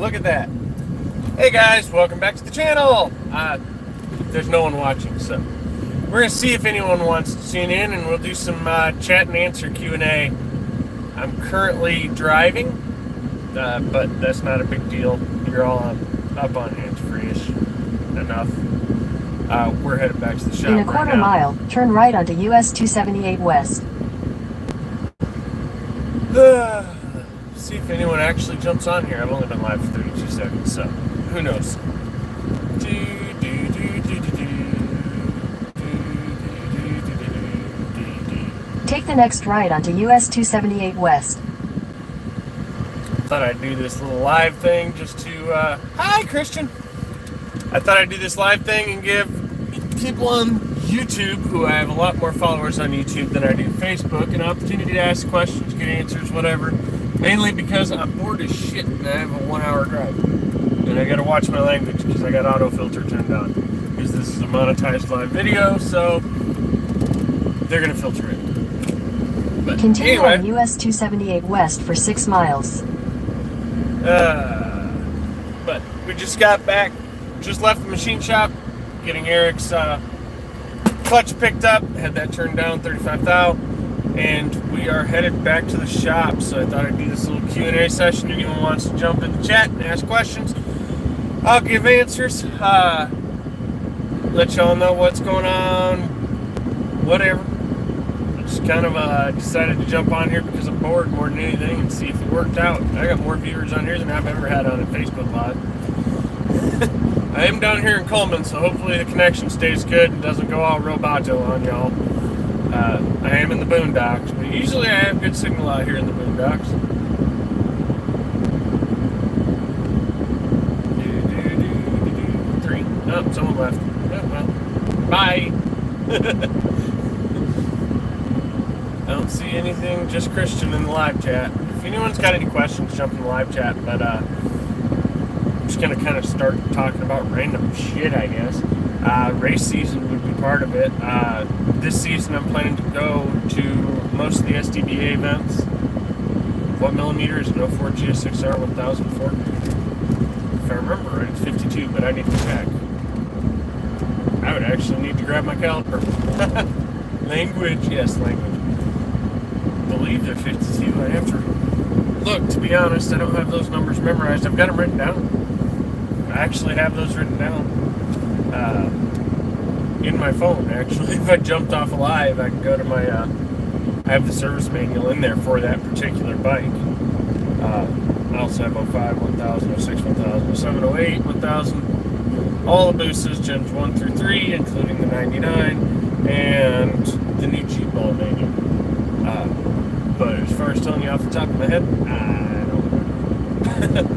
Look at that. Hey guys, welcome back to the channel. There's no one watching, so we're going to see if anyone wants to tune in, and we'll do some chat and answer Q&A. I'm currently driving, but that's not a big deal. You're all up on hands-free-ish enough. We're headed back to the shop. In a quarter mile, turn right onto US 278 West. See if anyone actually jumps on here. I've only been live for 32 seconds, so who knows? Take the next right onto US 278 West. Thought I'd do this little live thing just to, hi Christian! I thought I'd do this live thing and give people on YouTube, who I have a lot more followers on YouTube than I do Facebook, an opportunity to ask questions, get answers, whatever. Mainly because I'm bored as shit and I have a 1 hour drive. And I gotta watch my language because I got auto filter turned on. Because this is a monetized live video, so they're gonna filter it. But continue anyway, on US 278 West for 6 miles. But we just got back, just left the machine shop, getting Eric's clutch picked up, had that turned down, 35 thou. And we are headed back to the shop, so I thought I'd do this little Q&A session. Anyone wants to jump in the chat and ask questions, I'll give answers, let y'all know what's going on, whatever. I just kind of decided to jump on here because I'm bored more than anything and see if it worked out. I got more viewers on here than I've ever had on a Facebook Live. I am down here in Coleman, so hopefully the connection stays good and doesn't go all roboto on y'all. I am in the boondocks, but usually I have good signal out here in the boondocks. 3. Oh, someone left. Oh, well. Bye. I don't see anything, just Christian in the live chat. If anyone's got any questions, jump in the live chat, but I'm just going to kind of start talking about random shit, I guess. Race season would be part of it. This season I'm planning to go to most of the SDBA events. What millimeter is an 04 GS6R 1004? If I remember right, it's 52, but I need to check. I would actually need to grab my caliper. Language, yes, language. I believe they're 52. I have to look, to be honest. I don't have those numbers memorized. I've got them written down. I actually have those written down. In my phone, actually. If I jumped off live, I can go to my, I have the service manual in there for that particular bike. I also have 05, 1000, 06, 1000, 07, 08, 1000, all the boosters, gens 1 through 3, including the 99, and the new G-Ball manual. But as far as telling you off the top of my head, I don't remember.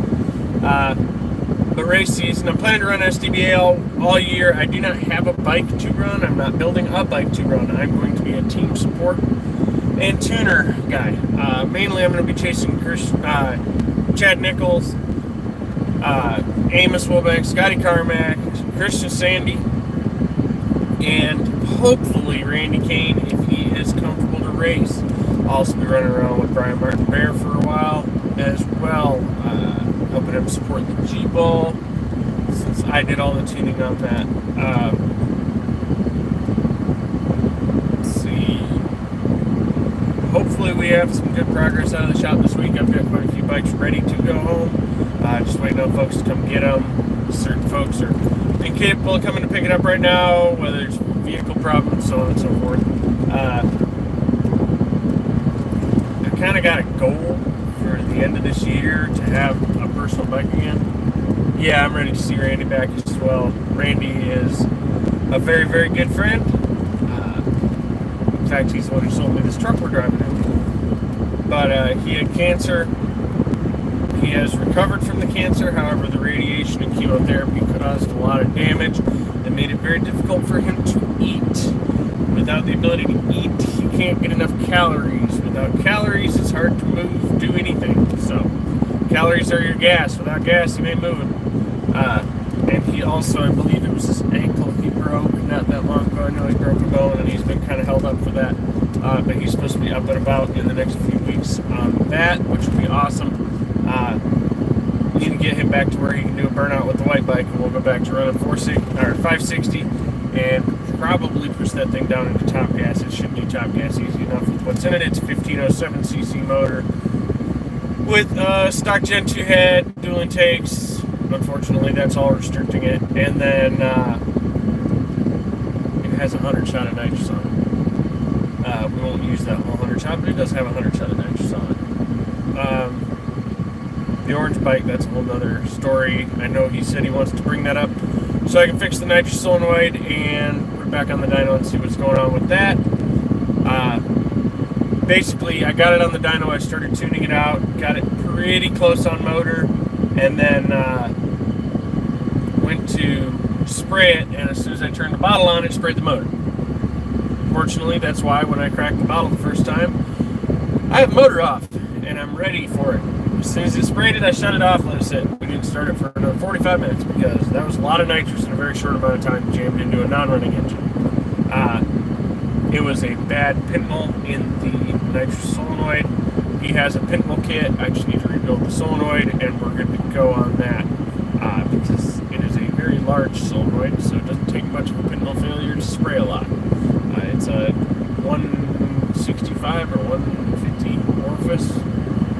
But race season, I'm planning to run SDBA all year. I do not have a bike to run. I'm not building a bike to run. I'm going to be a team support and tuner guy. Mainly, I'm going to be chasing Chad Nichols, Amos Wobank, Scotty Carmack, Christian Sandy, and hopefully Randy Kane if he is comfortable to race. I'll also be running around with Brian Martin Bear for a while as well. Helping him support the G-Ball, since I did all the tuning on that. Let's see. Hopefully we have some good progress out of the shop this week. I've got quite a few bikes ready to go home. Just waiting on folks to come get them. Certain folks are incapable of coming to pick it up right now, whether it's vehicle problems, so on and so forth. I kind of got a goal for the end of this year to have a personal bike again. Yeah, I'm ready to see Randy back as well. Randy is a very, very good friend. In fact, he's the one who sold me this truck we're driving in. But he had cancer. He has recovered from the cancer. However, the radiation and chemotherapy caused a lot of damage and made it very difficult for him to eat. Without the ability to eat, he can't get enough calories. Without calories, it's hard to move, do anything. So, calories are your gas. Without gas, you ain't moving. And he also, I believe it was his ankle he broke not that long ago. I know he broke a bone, and he's been kind of held up for that. But he's supposed to be up and about in the next few weeks on that, which would be awesome. need to get him back to where he can do a burnout with the white bike, and we'll go back to running 560 and probably push that thing down into top gas. It should be top gas easy enough with what's in it. It's a 1507cc motor with stock Gen 2 head, dual intakes. Unfortunately, that's all restricting it. And then it has a 100 shot of nitrous on it. We won't use that whole 100 shot, but it does have a 100 shot of nitrous on it. The orange bike, that's a whole other story. I know he said he wants to bring that up so I can fix the nitrous solenoid and put it back on the dyno and see what's going on with that. Basically, I got it on the dyno, I started tuning it out, got it pretty close on motor, and then went to spray it, and as soon as I turned the bottle on, it sprayed the motor. Fortunately, that's why when I cracked the bottle the first time, I have the motor off, and I'm ready for it. As soon as it sprayed it, I shut it off, let it sit. We didn't start it for another 45 minutes, because that was a lot of nitrous in a very short amount of time jammed into a non-running engine. It was a bad pinhole in the nitrous solenoid. He has a pinhole kit. I just need to rebuild the solenoid, and we're good to go on that, because it is a very large solenoid, so it doesn't take much of a pinhole failure to spray a lot. It's a 165 or 150 orifice.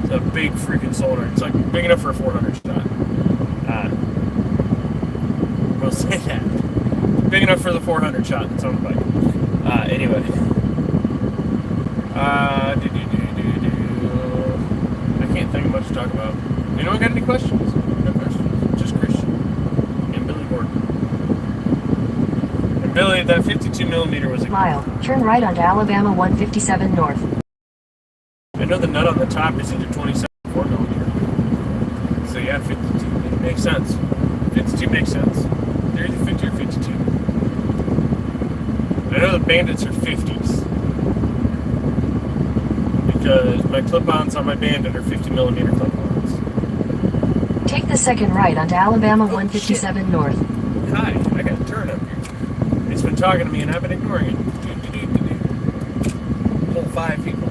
It's a big freaking solenoid. It's like big enough for a 400 shot. We'll say that. Big enough for the 400 shot that's on the bike. Anyway. I can't think of much to talk about. Anyone got any questions? No questions. Just Christian. And Billy Gordon. And Billy, that 52mm was a mile. Turn right onto Alabama 157 north. I know the nut on the top is either 27 or 4mm. So yeah, 52. It makes sense. 52 makes sense. They're either 50 or 52. I know the Bandits are 50s. Because my clip-ons on my Bandit are 50mm clip-ons. Take the second right onto Alabama 157 north. Hi, I got a turn up here. It's been talking to me and I've been ignoring it. Whole 5 people.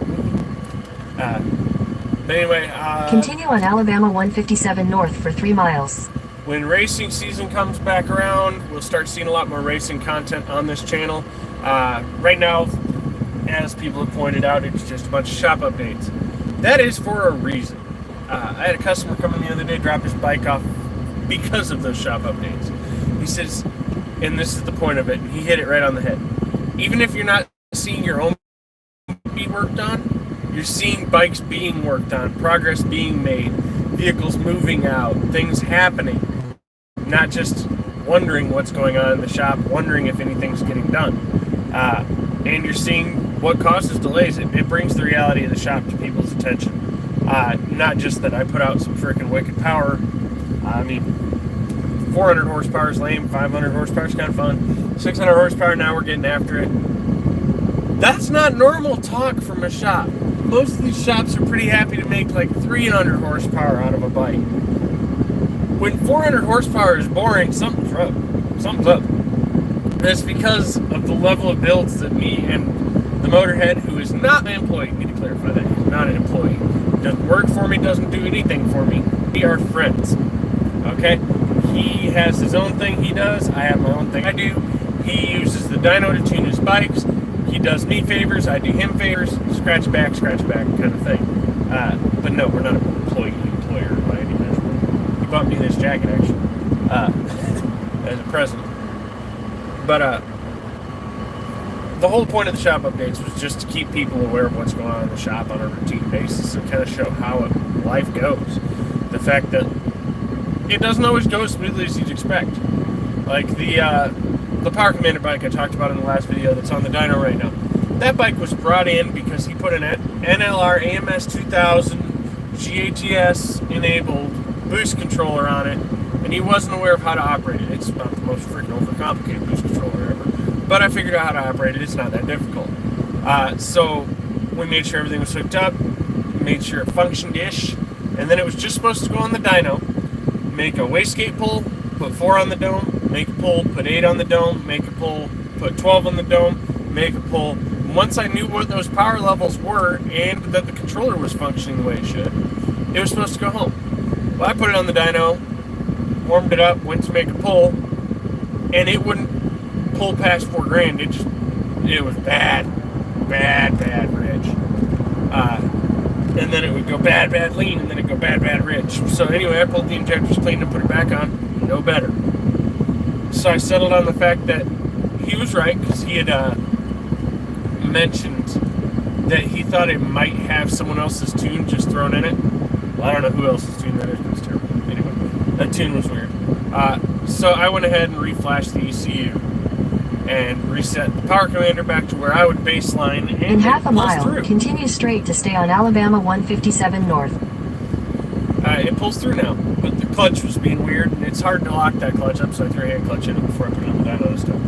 But anyway, continue on Alabama 157 north for 3 miles. When racing season comes back around, we'll start seeing a lot more racing content on this channel. Right now, as people have pointed out, it's just a bunch of shop updates. That is for a reason. I had a customer come in the other day, drop his bike off because of those shop updates. He says, and this is the point of it, and he hit it right on the head. Even if you're not seeing your own be worked on, you're seeing bikes being worked on, progress being made, vehicles moving out, things happening. Not just wondering what's going on in the shop, wondering if anything's getting done. And you're seeing what causes delays. It brings the reality of the shop to people's attention. Not just that I put out some freaking wicked power. I mean, 400 horsepower is lame, 500 horsepower is kind of fun. 600 horsepower, now we're getting after it. That's not normal talk from a shop. Most of these shops are pretty happy to make like 300 horsepower out of a bike. When 400 horsepower is boring, something's up. Something's up. That's because of the level of builds that me and the motorhead, who is not an employee, need to clarify that, he's not an employee, doesn't work for me, doesn't do anything for me. We are friends. Okay? He has his own thing he does, I have my own thing I do. He uses the dyno to tune his bikes. He does me favors, I do him favors, scratch back kind of thing. But no, we're not an employer by any measure. He bought me this jacket, actually, as a present. But the whole point of the shop updates was just to keep people aware of what's going on in the shop on a routine basis and kind of show how life goes. The fact that it doesn't always go as smoothly as you'd expect. Like the Power Commander bike I talked about in the last video that's on the dyno right now. That bike was brought in because he put an NLR AMS 2000 GATS enabled boost controller on it, and he wasn't aware of how to operate it. It's not the most freaking overcomplicated boost controller ever, but I figured out how to operate it. It's not that difficult. So we made sure everything was hooked up, made sure it functioned-ish, and then it was just supposed to go on the dyno, make a wastegate pull, put 4 on the dome, make a pull, put 8 on the dome, make a pull, put 12 on the dome, make a pull. And once I knew what those power levels were and that the controller was functioning the way it should, it was supposed to go home. Well, I put it on the dyno, warmed it up, went to make a pull, and it wouldn't pull past 4 grand. It was bad rich. And then it would go bad lean, and then it'd go bad rich. So anyway, I pulled the injectors clean and put it back on. No better. So I settled on the fact that he was right, because he had mentioned that he thought it might have someone else's tune just thrown in it. Well, I don't know who else's tune that is, but it's terrible. Anyway, that tune was weird. So I went ahead and reflashed the ECU and reset the power commander back to where I would baseline. And in half a mile, through. Continue straight to stay on Alabama 157 North. It pulls through now, but the clutch was being weird, and it's hard to lock that clutch up, so I threw a hand clutch in it before I put it on the dyno this time.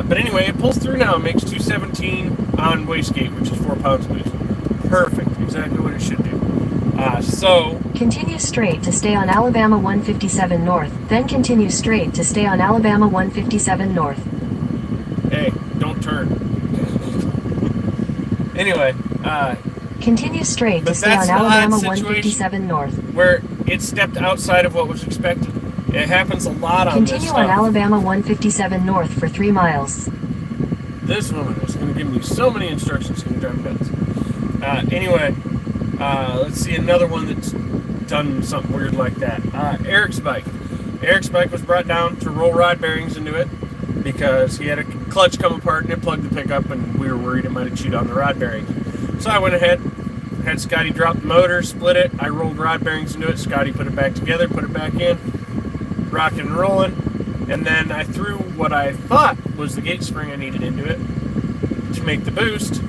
But anyway, it pulls through now. It makes 217 on wastegate, which is 4 pounds loose. Perfect, exactly what it should do. So continue straight to stay on Alabama 157 North, then continue straight to stay on Alabama 157 North. Hey, don't turn. Anyway, continue straight to stay on Alabama 157 North. Where it stepped outside of what was expected. It happens a lot on continue this stuff. Continue on Alabama 157 North for 3 miles. This woman is going to give me so many instructions, it's going to drive me nuts. Anyway, let's see another one that's done something weird like that. Eric's bike. Eric's bike was brought down to roll rod bearings into it because he had a clutch come apart and it plugged the pickup, and we were worried it might have chewed on the rod bearings. So I went ahead, had Scotty drop the motor, split it. I rolled rod bearings into it. Scotty put it back together, put it back in, rocking and rolling. And then I threw what I thought was the gate spring I needed into it to make the boost,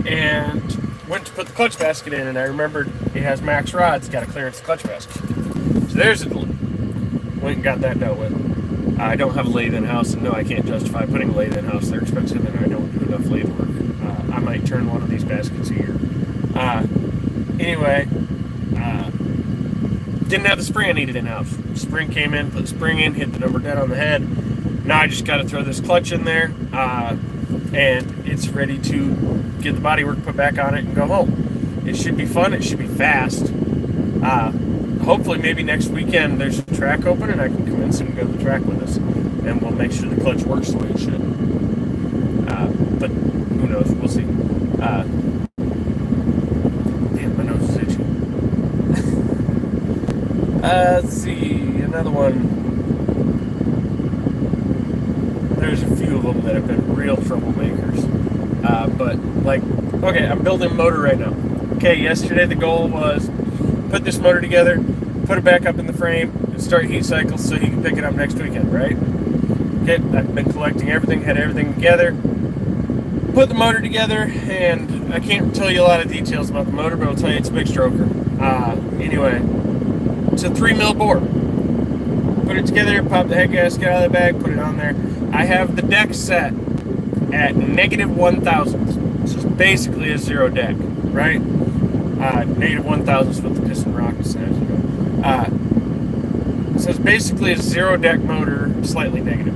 and went to put the clutch basket in, and I remembered it has max rods, got to clearance the clutch basket. So there's a delay. Went and got that dealt with. I don't have a lathe in-house, and no, I can't justify putting a lathe in-house. They're expensive, and I don't do enough lathe work. I might turn one of these baskets a year. Anyway, didn't have the spring I needed in-house. Spring came in, put the spring in, hit the number dead on the head. Now I just got to throw this clutch in there, and it's ready to get the bodywork put back on it and go home. It should be fun. It should be fast. Hopefully, maybe next weekend there's a track open and I can convince him to go to the track with us, and we'll make sure the clutch works the way it should. But who knows? We'll see. Damn, my nose is itchy. Let's see, another one. There's a few of them that have been real troublemakers. But, like, okay, I'm building a motor right now. Okay, yesterday the goal was put this motor together, put it back up in the frame, and start heat cycles so he can pick it up next weekend, right? Okay, I've been collecting everything, had everything together, put the motor together, and I can't tell you a lot of details about the motor, but I'll tell you it's a big stroker. Anyway, it's a 3 mil bore. Put it together, pop the head gasket out of the bag, put it on there. I have the deck set at negative 1,000. So it's basically a zero deck, right? Negative 1,000 is what the piston rocket says. So it's basically a zero deck motor, slightly negative.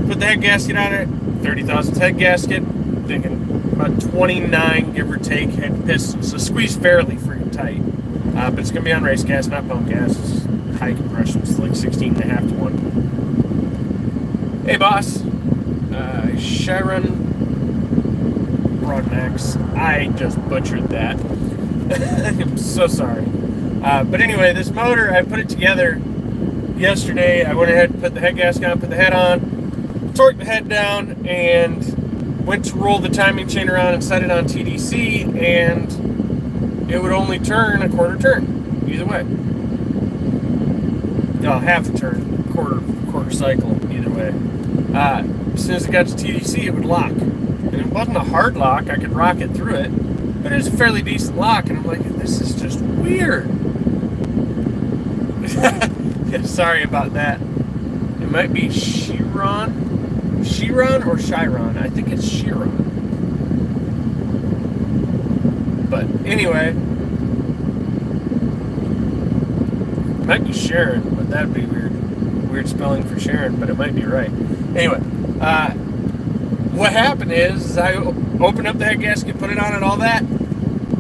Put the head gasket on it, 30,000 head gasket, thinking about 29, give or take, head pistons. So squeeze fairly freaking tight. But it's going to be on race gas, not pump gas. It's high compression. It's like 16.5 to 1. Hey, boss. Sharon Broadmax. I just butchered that. I'm so sorry. But anyway, this motor, I put it together yesterday. I went ahead and put the head gasket on, put the head on, torqued the head down, and went to roll the timing chain around and set it on TDC, and it would only turn a quarter turn, either way. No, half a turn, quarter cycle, either way. As soon as it got to TDC, it would lock. And it wasn't a hard lock, I could rock it through it, but it was a fairly decent lock, and I'm like, this is just weird. Yeah, sorry about that. It might be Chiron or Chiron. I think it's Chiron. But anyway, it might be Sharon, but that'd be weird. Weird spelling for Sharon, but it might be right. Anyway, what happened is I opened up the head gasket, put it on and all that.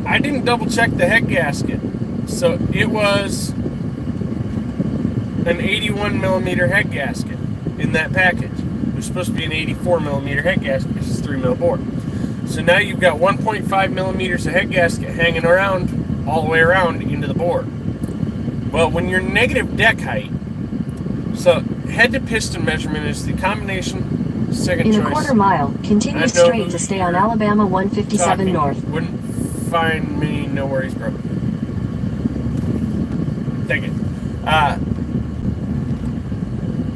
I didn't double check the head gasket. So it was an 81 millimeter head gasket in that package. There's supposed to be an 84 millimeter head gasket. This is 3 mil bore. So now you've got 1.5 millimeters of head gasket hanging around all the way around into the bore. Well, when you're negative deck height, so head to piston measurement is the combination second choice. In a quarter mile, continue straight to stay on Alabama 157 North. Wouldn't find me, no worries, bro. Take it.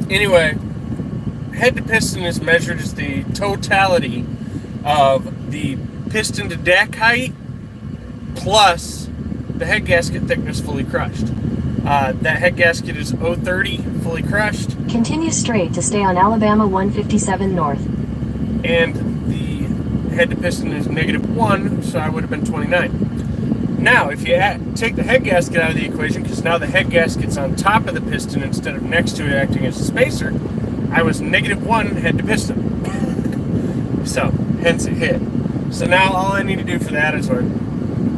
Anyway, head to piston is measured as the totality of the piston to deck height plus the head gasket thickness fully crushed. That head gasket is 030 fully crushed. Continue straight to stay on Alabama 157 North. And the head to piston is -1, so I would have been 29. Now, if you take the head gasket out of the equation, because now the head gasket's on top of the piston instead of next to it acting as a spacer, I was -1 head to piston. So, hence it hit. So now all I need to do for that is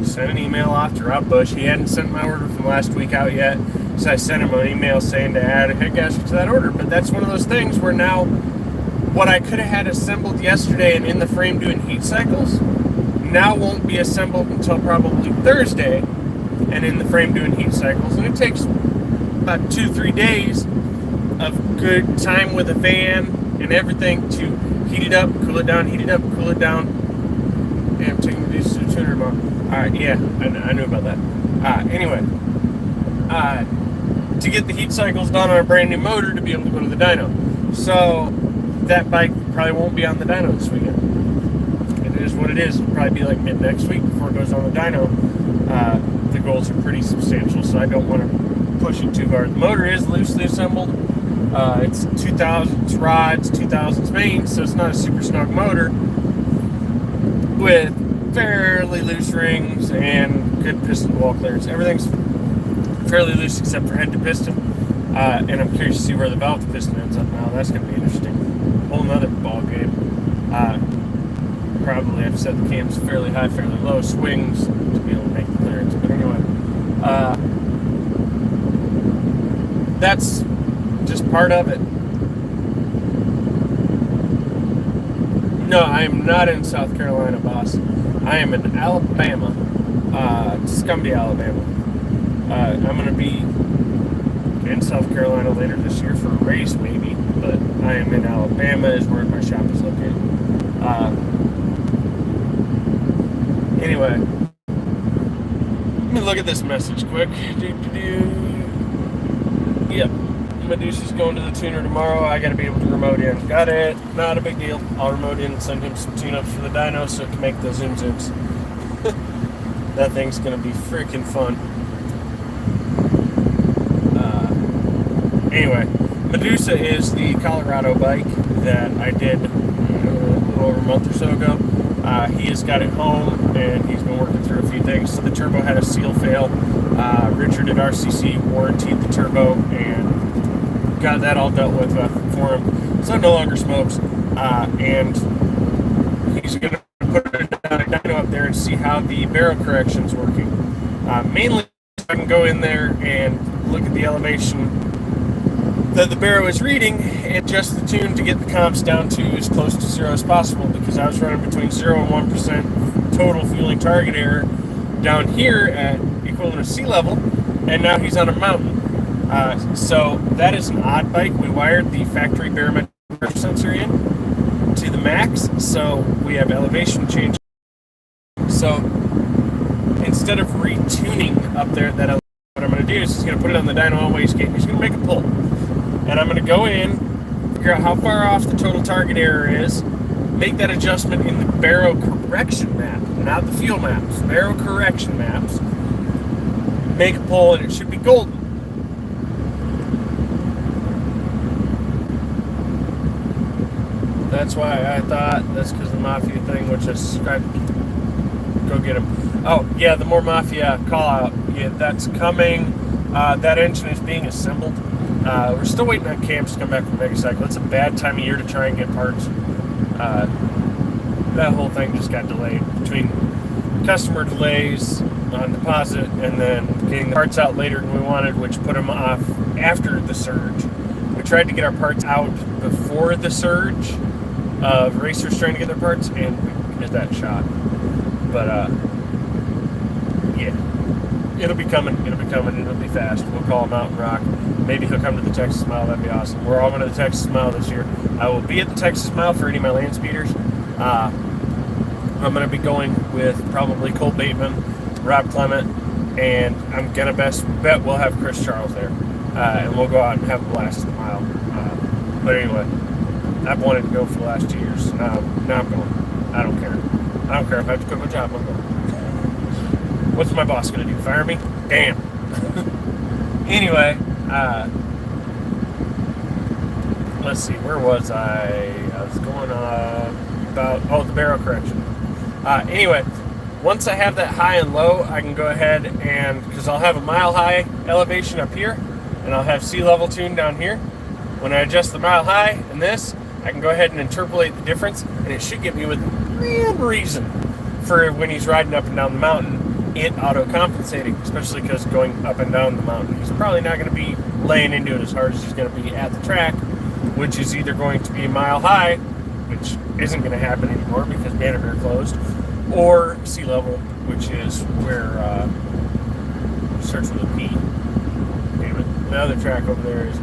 send an email off to Rob Bush. He hadn't sent my order from last week out yet, so I sent him an email saying to add a head gasket to that order. But that's one of those things where now what I could have had assembled yesterday and in the frame doing heat cycles now won't be assembled until probably Thursday and in the frame doing heat cycles. And it takes about 2-3 days of good time with a fan and everything to heat it up, cool it down, heat it up, cool it down. Yeah, I'm taking these to the tuner tomorrow. Alright, yeah, I knew about that. Anyway, to get the heat cycles done on a brand new motor to be able to go to the dyno. So that bike probably won't be on the dyno this weekend. It is what it is. It'll probably be like mid next week before it goes on the dyno. The goals are pretty substantial, so I don't want to push it too hard. The motor is loosely assembled. It's 2000s rods, 2000s mains, so it's not a super snug motor with fairly loose rings and good piston wall clearance. Everything's fairly loose except for head to piston. And I'm curious to see where the valve to piston ends up now. That's going to be interesting. Whole nother ball game. Probably have set the cams fairly high, fairly low swings to be able to make the clearance. But anyway, that's just part of it. No, I am not in South Carolina, boss. I am in Alabama, Scumby, Alabama. I'm going to be in South Carolina later this year for a race, maybe, but I am in Alabama is where my shop is located. Anyway, let me look at this message quick. Yep, Medusa's going to the tuner tomorrow. I got to be able to remote in. Got it. Not a big deal. I'll remote in and send him some tune-ups for the dyno so it can make those zoom zooms. That thing's going to be freaking fun. Anyway, Medusa is the Colorado bike that I did a little over a month or so ago. He has got it home and he's been working through a few things. So the turbo had a seal fail. Richard at RCC warrantied the turbo and got that all dealt with for him. So it no longer smokes. And he's going to put a dyno up there and see how the barrel correction's working. Mainly so I can go in there and look at the elevation that the barrel is reading and adjust the tune to get the comps down to as close to 0 as possible, because I was running between 0 and 1% total fueling target error down here at equivalent of sea level, and now he's on a mountain. So that is an odd bike. We wired the factory barometric sensor in to the max, so we have elevation change. So instead of retuning up there, what I'm going to do is he's going to put it on the dyno on wastegate. He's going to make a pull. And I'm going to go in, figure out how far off the total target error is, make that adjustment in the barrel correction map, not the fuel maps, barrel correction maps, make a pull, and it should be golden. That's why I thought that's because of the Mafia thing, which I subscribed. Go get him. Oh, yeah, the more Mafia call out. Yeah, that's coming. That engine is being assembled. We're still waiting on cams to come back from Megacycle. It's a bad time of year to try and get parts. That whole thing just got delayed between customer delays on deposit and then getting the parts out later than we wanted, which put them off after the surge. We tried to get our parts out before the surge of racers trying to get their parts, and we hit that shot. But yeah, it'll be coming. It'll be fast. We'll call him out and rock. Maybe he'll come to the Texas Mile. That'd be awesome. We're all going to the Texas Mile this year. I will be at the Texas Mile for any of my land speeders. I'm going to be going with probably Cole Bateman, Rob Clement, and I'm going to bet we'll have Chris Charles there. And we'll go out and have a blast at the mile. But anyway, I've wanted to go for the last 2 years. Now I'm going. I don't care. I don't care if I have to quit my job. I'm going. What's my boss going to do? Fire me? Damn. Anyway, let's see. Where was I? I was going about the barrel correction. Anyway, once I have that high and low, I can go ahead and, because I'll have a mile high elevation up here, and I'll have sea level tune down here. When I adjust the mile high and this, I can go ahead and interpolate the difference, and it should get me with real reason for when he's riding up and down the mountain, it auto-compensating, especially because going up and down the mountain, he's probably not going to be laying into it as hard as he's going to be at the track, which is either going to be mile high, which isn't going to happen anymore because Bannerbear closed, or sea level, which is where starts with a P. Damn it. The other track over there is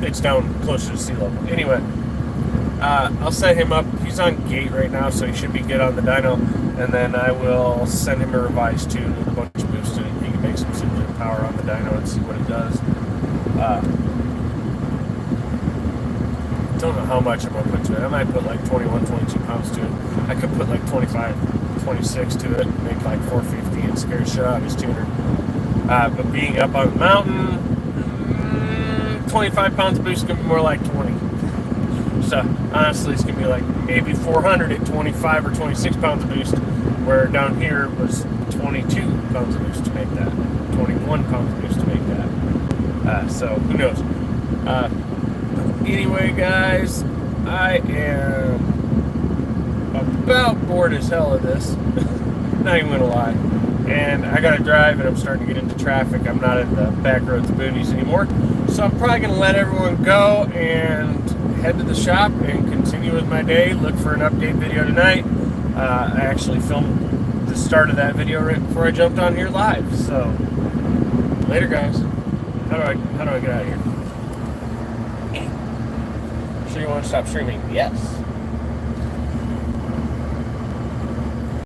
it's down closer to sea level. Anyway, I'll set him up. He's on gate right now, so he should be good on the dyno. And then I will send him a revised tune with a bunch of boost in it. He can make some simulator power on the dyno and see what it does. Don't know how much I'm going to put to it. I might put like 21, 22 pounds to it. I could put like 25, 26 to it, make like 450 and scare the shit out of his tuner. But being up on the mountain, 25 pounds of boost is going to be more like 20. So honestly, it's going to be like maybe 400 at 25 or 26 pounds of boost, where down here was 22 pounds of boost to make that, 21 pounds of boost to make that. So who knows? Anyway, guys, I am about bored as hell of this. Not even gonna lie. And I gotta drive, and I'm starting to get into traffic. I'm not in the back roads of boonies anymore. So I'm probably gonna let everyone go and head to the shop and continue with my day. Look for an update video tonight. I actually filmed the start of that video right before I jumped on here live. So later, guys. How do I get out of here? So you want to stop streaming? Yes.